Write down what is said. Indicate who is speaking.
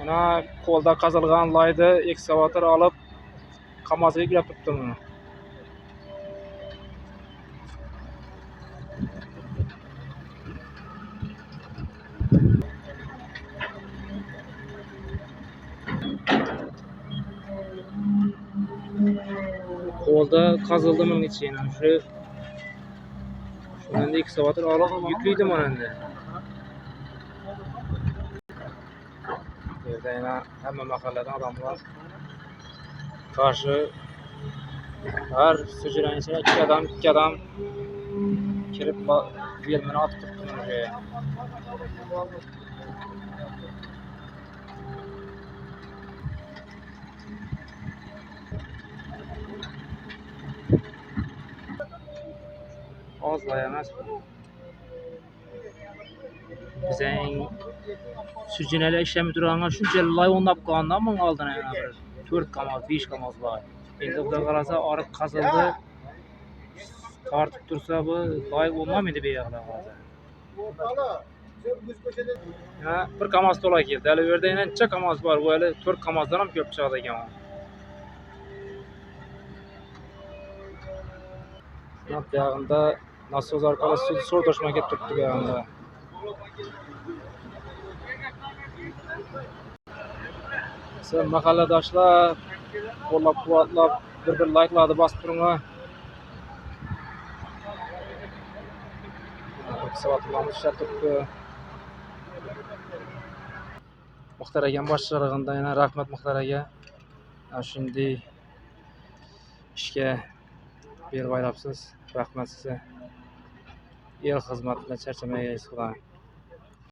Speaker 1: Ana qo'lda qazilgan layni ekskavator olib KAMAZga yuklab turibdi buni. Qo'lda qazildi bunun içine. Şundan da ekskavator olib yükleydi mana endi. Yerda yana hamma mahalladan odamlar qarshi har sujraning ichine ikki adam kirib belmini otib turibdi. Ozla emas bu. Bizning sujinalar ishlab turganga shunchalik lay o'ynab qolgandan bunga oldin yana bir 4 KAMAZ, 5 KAMAZ lay. Endi xudo qarasa oriq qazildi. Tartib tursa bu lay olmaydi beyoqlar hozir. Ha, bir KAMAZ to'la keldi. Hali yerda yana necha KAMAZ bor? Bu hali 4 KAMAZdan ham ko'p chiqadi ekan. Bu yog'inda nasos orqali suv toshma ketib turibdi bu yog'inda. Siz mahalladoshlar qo'llab-quvvatlab bir layklarni bosib turinglar. Ekskavatorlarni ishlab turibdi. Muxtar akam boshchiligida yana rahmat Muxtar aka. Shunday ishga berib aylabsiz. Rahmat sizga. El xizmatida charchamaysiz.